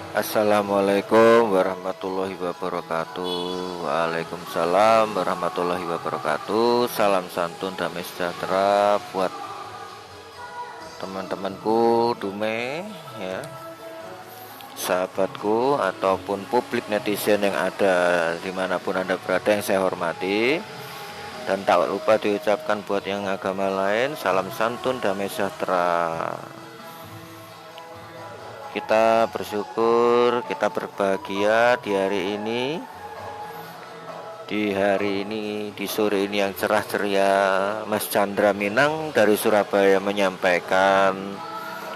Assalamualaikum warahmatullahi wabarakatuh. Waalaikumsalam warahmatullahi wabarakatuh. Salam santun damai sejahtera buat teman-temanku Dume ya, sahabatku ataupun publik netizen yang ada dimanapun Anda berada yang saya hormati. Dan tak lupa diucapkan buat yang agama lain, salam santun damai sejahtera. Kita bersyukur, kita berbahagia di hari ini, di sore ini yang cerah ceria. Mas Chandra Minang dari Surabaya menyampaikan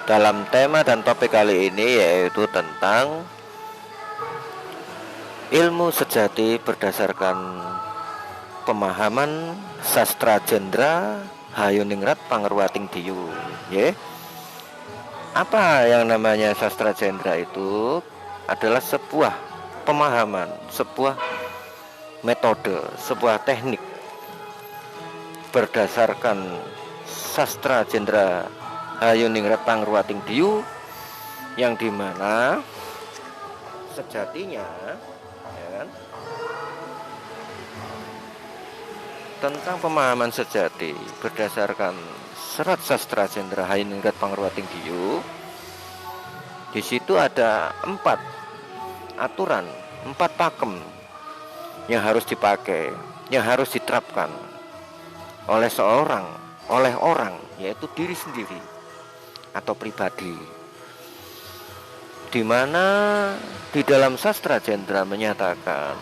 dalam tema dan topik kali ini, yaitu tentang ilmu sejati berdasarkan pemahaman sastra Jendra Hayuningrat Pangerwating Diyu. Apa yang namanya sastra Jendra itu adalah sebuah pemahaman, sebuah metode, sebuah teknik berdasarkan sastra Jendra Hayuningrat Pangerwating Diyu, yang dimana sejatinya ya kan, tentang pemahaman sejati berdasarkan serat sastra Jendra Hayuningrat Pangerwating Diyu. Di situ ada 4 aturan, 4 pakem yang harus dipakai, yang harus diterapkan oleh orang, yaitu diri sendiri atau pribadi. Di mana di dalam sastra Jendra menyatakan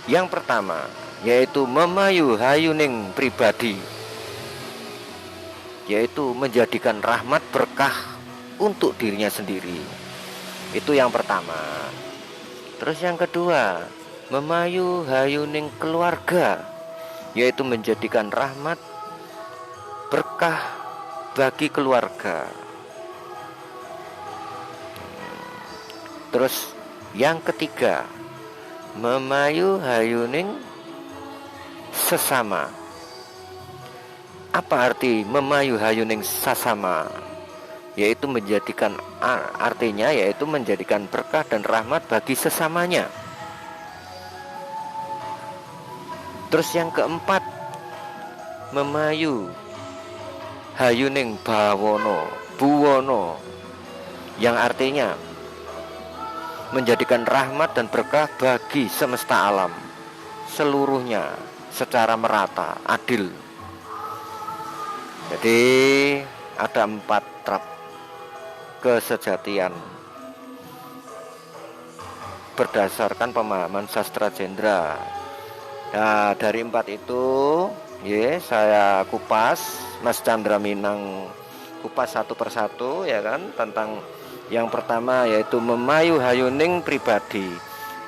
yang pertama yaitu memayu hayuning pribadi, yaitu menjadikan rahmat berkah untuk dirinya sendiri. Itu yang pertama. Terus yang kedua, memayu hayuning keluarga, yaitu menjadikan rahmat berkah bagi keluarga. Terus yang ketiga, memayu hayuning sesama. Apa arti memayu hayuning sasama? Yaitu menjadikan, artinya yaitu menjadikan berkah dan rahmat bagi sesamanya. Terus yang keempat, memayu hayuning buwono, yang artinya menjadikan rahmat dan berkah bagi semesta alam seluruhnya secara merata, adil. Jadi ada 4 trap kesejatian berdasarkan pemahaman sastra Jendra. Nah, dari 4 itu saya kupas, Mas Chandra Minang kupas satu persatu ya kan, tentang yang pertama yaitu memayu hayuning pribadi,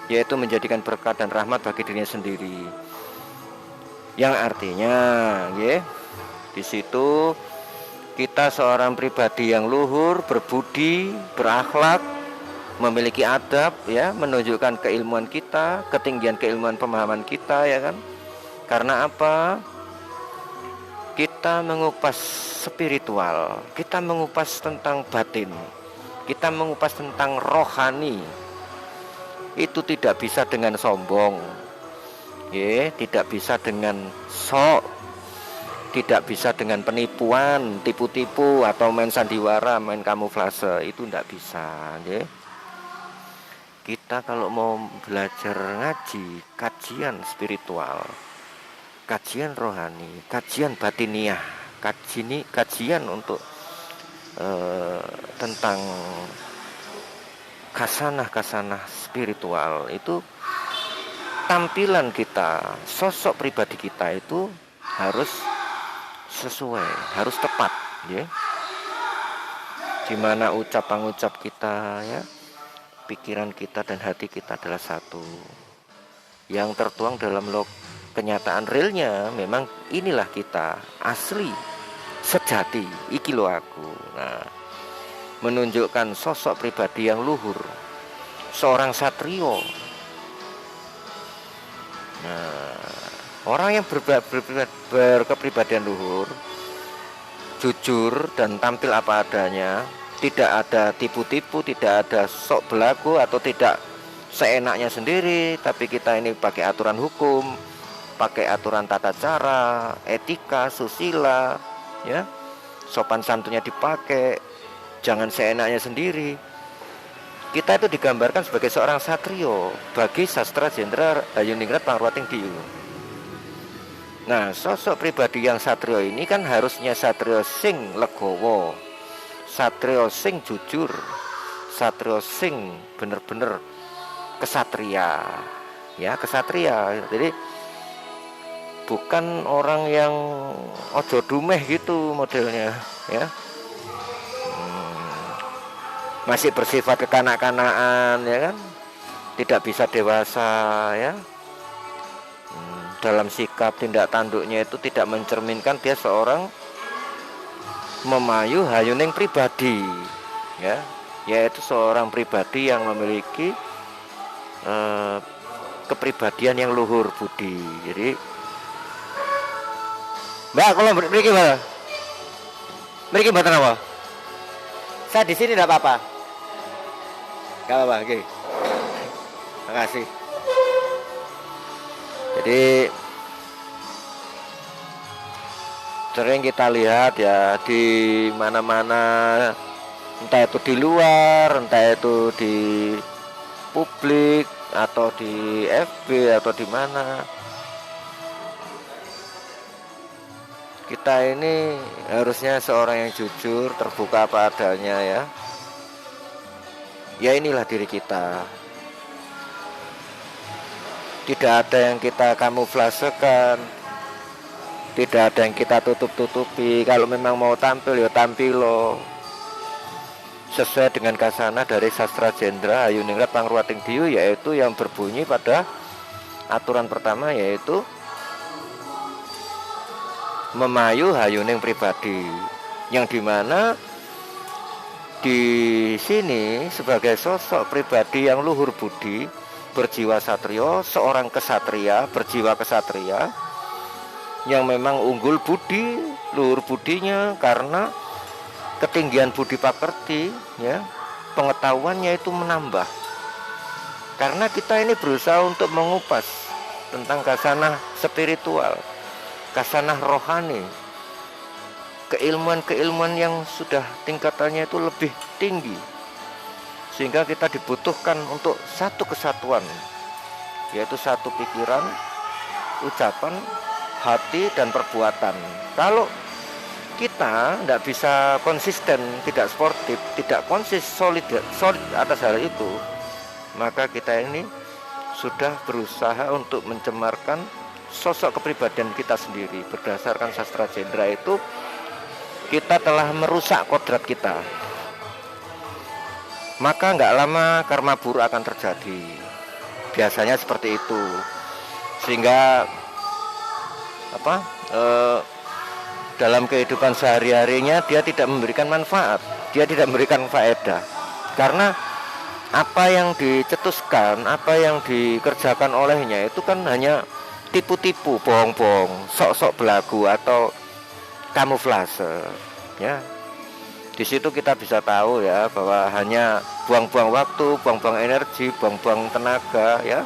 yaitu menjadikan berkat dan rahmat bagi dirinya sendiri. Yang artinya di situ kita seorang pribadi yang luhur, berbudi, berakhlak, memiliki adab ya, menunjukkan keilmuan kita, ketinggian keilmuan pemahaman kita ya kan. Karena apa? Kita mengupas spiritual, kita mengupas tentang batin, kita mengupas tentang rohani. Itu tidak bisa dengan sombong, tidak bisa dengan sok, tidak bisa dengan penipuan, tipu-tipu atau main sandiwara, main kamuflase. Itu tidak bisa. Kita kalau mau belajar ngaji, kajian spiritual, kajian rohani, kajian batiniah, kajian untuk tentang kasanah spiritual, itu tampilan kita, sosok pribadi kita itu harus sesuai, harus tepat dimana ucap kita ya, pikiran kita dan hati kita adalah satu, yang tertuang dalam kenyataan realnya. Memang inilah kita, asli, sejati, iki lo aku. Nah, menunjukkan sosok pribadi yang luhur, seorang satrio. Nah, orang yang berkepribadian luhur, jujur dan tampil apa adanya, Tidak ada tipu-tipu, tidak ada sok belagu atau tidak seenaknya sendiri, tapi kita ini pakai aturan hukum, pakai aturan tata cara, etika, susila, ya, sopan santunnya dipakai, jangan seenaknya sendiri. Kita itu digambarkan sebagai seorang satrio bagi Sastra Jenderal Hayuningrat Pangruwating Diyu. Nah, sosok pribadi yang satrio ini kan harusnya satrio sing legowo, satrio sing jujur, satrio sing bener-bener kesatria, ya, kesatria. Jadi bukan orang yang ojo dumeh gitu modelnya, ya. Masih bersifat kekanak-kanakan, ya kan, tidak bisa dewasa, ya. Dalam sikap tindak tanduknya itu tidak mencerminkan dia seorang memayu hayuning pribadi, ya, yaitu seorang pribadi yang memiliki kepribadian yang luhur budi. Jadi, Mbak, kalau mriki Mbak, mriki mboten apa? Saya di sini tidak apa-apa. Enggak apa-apa, oke. Terima kasih. Jadi sering kita lihat ya di mana-mana, entah itu di luar, entah itu di publik atau di FB atau di mana, kita ini harusnya seorang yang jujur, terbuka apa adanya, ya. Ya, inilah diri kita. Tidak ada yang kita kamuflasekan, tidak ada yang kita tutup-tutupi. Kalau memang mau tampil, ya tampil loh, sesuai dengan kasana dari Sastra Jenderal Hayuningrat Pangruwating Diyu, yaitu yang berbunyi pada aturan pertama, yaitu memayu hayuning pribadi, yang dimana di sini sebagai sosok pribadi yang luhur budi, berjiwa satrio, seorang kesatria, berjiwa kesatria yang memang unggul budi, luhur budinya karena ketinggian budi pakerti, ya, pengetahuannya itu menambah. Karena kita ini berusaha untuk mengupas tentang kasanah spiritual, kasanah rohani, keilmuan-keilmuan yang sudah tingkatannya itu lebih tinggi, sehingga kita dibutuhkan untuk satu kesatuan, yaitu satu pikiran, ucapan, hati, dan perbuatan. Kalau kita tidak bisa konsisten, tidak sportif, tidak solid atas hal itu, maka kita ini sudah berusaha untuk mencemarkan sosok kepribadian kita sendiri. Berdasarkan Sastra Jenderal itu, kita telah merusak kodrat kita. Maka nggak lama karma buruk akan terjadi. Biasanya seperti itu. Sehingga dalam kehidupan sehari-harinya dia tidak memberikan manfaat, dia tidak memberikan faedah. Karena apa yang dicetuskan, apa yang dikerjakan olehnya itu kan hanya tipu-tipu, bohong-bohong, sok-sok belagu atau kamuflase, ya. Di situ kita bisa tahu, ya, bahwa hanya buang-buang waktu, buang-buang energi, buang-buang tenaga, ya.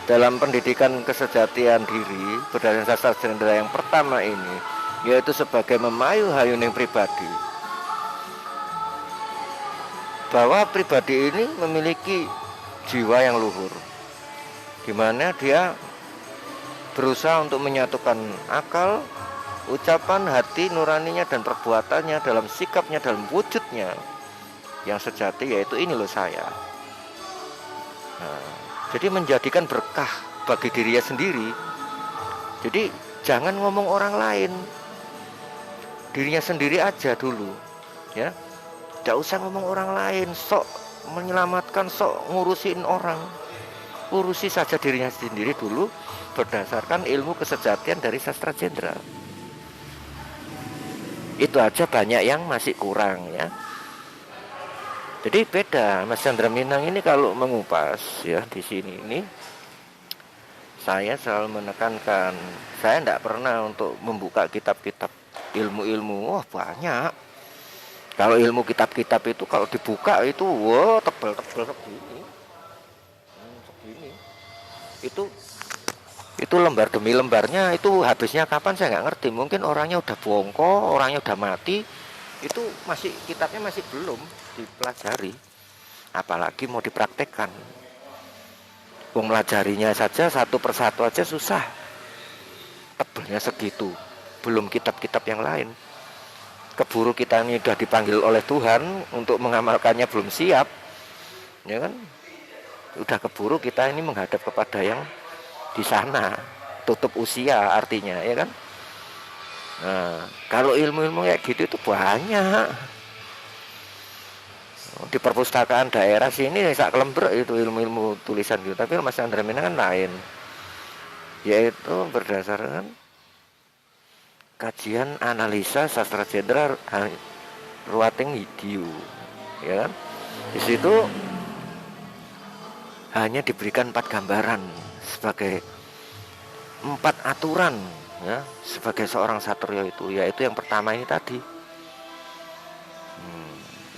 Dalam pendidikan kesejatian diri berdasarkan Sastra Jenderal yang pertama ini, yaitu sebagai memayu hayuning pribadi, bahwa pribadi ini memiliki jiwa yang luhur, di mana dia berusaha untuk menyatukan akal, ucapan, hati, nuraninya, dan perbuatannya dalam sikapnya, dalam wujudnya yang sejati, yaitu ini loh saya. Nah, jadi menjadikan berkah bagi dirinya sendiri. Jadi jangan ngomong orang lain, dirinya sendiri aja dulu, ya. Tidak usah ngomong orang lain, sok menyelamatkan, sok ngurusin orang. Urusi saja dirinya sendiri dulu berdasarkan ilmu kesejatian dari Sastra Jenderal. Itu aja banyak yang masih kurang, ya. Jadi beda, Mas Chandra Minang ini kalau mengupas, ya, di sini ini saya selalu menekankan, saya tidak pernah untuk membuka kitab-kitab ilmu-ilmu. Wah, banyak, Kalau ilmu kitab-kitab itu kalau dibuka itu wow, tebel-tebel segini. Segini. Itu lembar demi lembarnya, itu habisnya kapan saya nggak ngerti. Mungkin orangnya udah bongko, orangnya udah mati. Itu masih kitabnya masih belum dipelajari. Apalagi mau dipraktekkan. Melajarinya saja satu persatu aja susah. Tebelnya segitu. Belum kitab-kitab yang lain. Keburu kita ini udah dipanggil oleh Tuhan untuk mengamalkannya belum siap, ya kan? Udah keburu kita ini menghadap kepada yang di sana, tutup usia artinya, ya kan? Nah, kalau ilmu-ilmu kayak gitu itu banyak. Di perpustakaan daerah sini sak kelembrek itu ilmu-ilmu tulisan gitu, tapi Mas Chandra Minang kan lain, yaitu berdasarkan kajian analisa sastra jendra Ruwating Hidiyu, ya kan? Di situ hanya diberikan 4 gambaran sebagai 4 aturan, ya, sebagai seorang satrio itu, yaitu yang pertama ini tadi.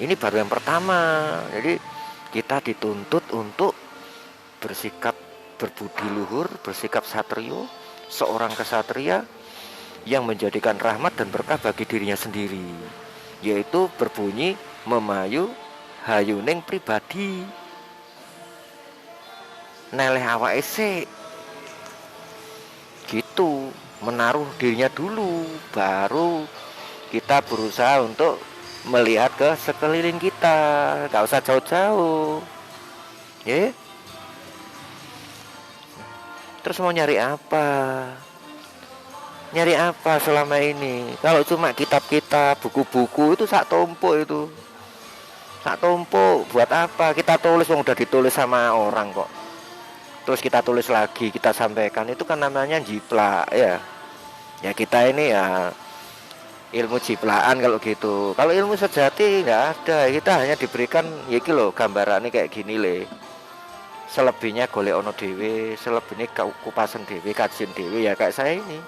Ini baru yang pertama. Jadi kita dituntut untuk bersikap berbudi luhur, bersikap satrio, seorang kesatria yang menjadikan rahmat dan berkah bagi dirinya sendiri, yaitu berbunyi memayu hayuning pribadi neleh awake sik gitu, menaruh dirinya dulu, baru kita berusaha untuk melihat ke sekeliling kita, gak usah jauh-jauh, ya. Terus mau nyari apa? Nyari apa selama ini? Kalau cuma kitab-kitab, buku-buku itu sak tumpuk itu. Sak tumpuk, buat apa? Kita tulis yang udah ditulis sama orang kok. Terus kita tulis lagi, kita sampaikan, itu kan namanya jiplak, ya. Ya kita ini ya ilmu jiplaan kalau gitu. Kalau ilmu sejati nggak ada, kita hanya diberikan ya iki lho, gambarannya kayak gini le. Selebihnya golek ono dhewe, selebihnya kupasen dhewe, kajian dhewe ya kayak saya ini.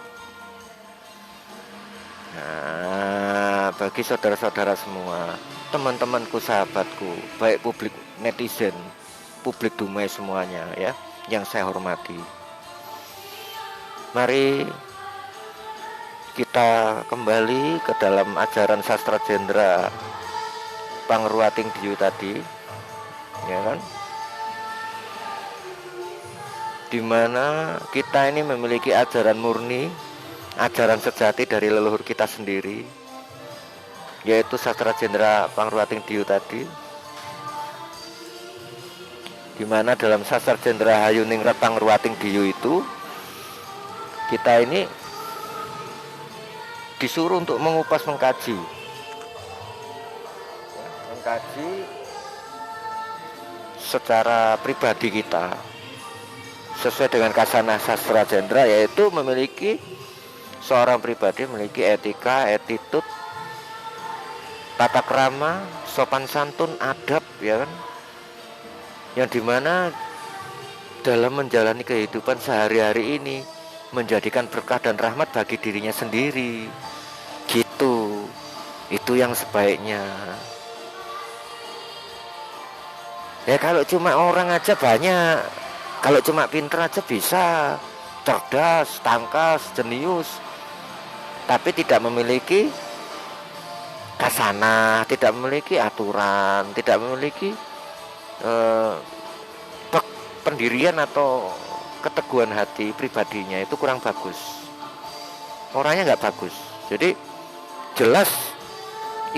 Nah, bagi saudara-saudara semua, teman-temanku, sahabatku, baik publik netizen, publik dumai semuanya ya, yang saya hormati. Mari kita kembali ke dalam ajaran sastra jendra Pangruwating Diyu tadi, ya kan? Dimana kita ini memiliki ajaran murni, ajaran sejati dari leluhur kita sendiri, yaitu sastra jendra Pangruwating Diyu tadi. Dimana dalam sastra jendra Hayuningrat Pangruwating Diyu itu kita ini disuruh untuk mengupas, mengkaji secara pribadi kita sesuai dengan kasanah sastra jendra, yaitu memiliki seorang pribadi memiliki etika, attitude, tata krama, sopan santun, adab, ya kan, yang dimana dalam menjalani kehidupan sehari-hari ini menjadikan berkah dan rahmat bagi dirinya sendiri gitu. Itu yang sebaiknya. Ya kalau cuma orang aja banyak, kalau cuma pinter aja bisa, cerdas, tangkas, jenius, tapi tidak memiliki kasanah, tidak memiliki aturan, tidak memiliki pendirian atau keteguhan hati pribadinya, itu kurang bagus. Orangnya nggak bagus. Jadi jelas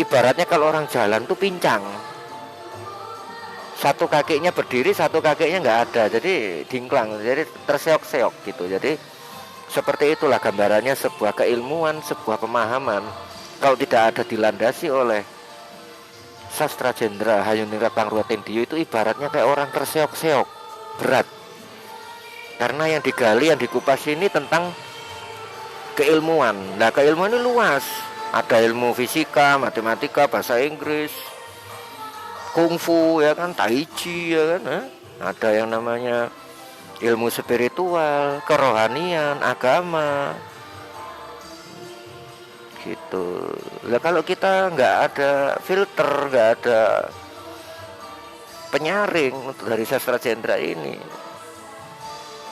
ibaratnya kalau orang jalan tuh pincang, satu kakinya berdiri, satu kakinya nggak ada, jadi dingklang, jadi terseok-seok gitu. Jadi seperti itulah gambarannya sebuah keilmuan, sebuah pemahaman kalau tidak ada dilandasi oleh sastra jendra Hayuningrat Pangruwating Diyu, itu ibaratnya kayak orang terseok-seok, berat. Karena yang digali, yang dikupas ini tentang keilmuan. Nah, keilmuan ini luas. Ada ilmu fisika, matematika, bahasa Inggris, kungfu, ya kan, tai chi, ya kan. Ada yang namanya ilmu spiritual, kerohanian, agama. gitu. Lah kalau kita nggak ada filter, nggak ada penyaring untuk dari sastra Jendra ini,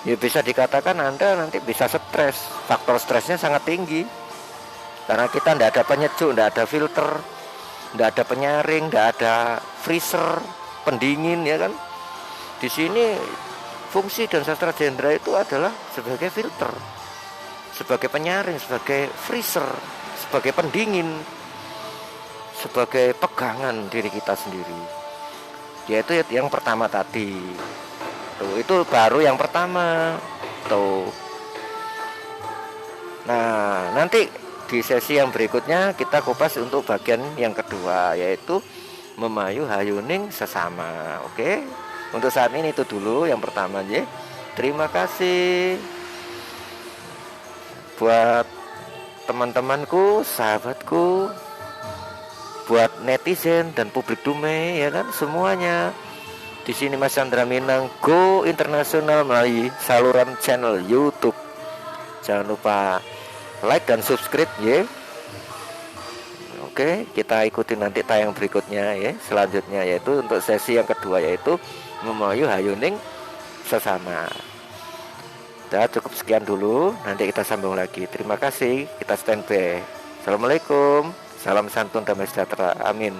ya bisa dikatakan Anda nanti bisa stres. Faktor stresnya sangat tinggi karena kita nggak ada penyejuk, nggak ada filter, nggak ada penyaring, nggak ada freezer, pendingin, ya kan. Di sini fungsi dan sastra Jendra itu adalah sebagai filter, sebagai penyaring, sebagai freezer, sebagai pendingin, sebagai pegangan diri kita sendiri. Yaitu yang pertama tadi. Tuh, itu baru yang pertama. Tuh. Nah, nanti di sesi yang berikutnya kita kupas untuk bagian yang kedua, yaitu memayu hayuning sesama. Oke. Untuk saat ini itu dulu yang pertama, ya. Terima kasih buat teman-temanku, sahabatku, buat netizen dan publik dume, ya kan, semuanya. Di sini Mas Chandra Minang go internasional melalui saluran channel YouTube. Jangan lupa like dan subscribe, ya. Oke, kita ikuti nanti tayang berikutnya, ya, selanjutnya, yaitu untuk sesi yang kedua, yaitu memayu hayuning sesama. Udah cukup sekian dulu, nanti kita sambung lagi. Terima kasih, kita standby. Assalamualaikum, salam santun damai sejahtera, amin.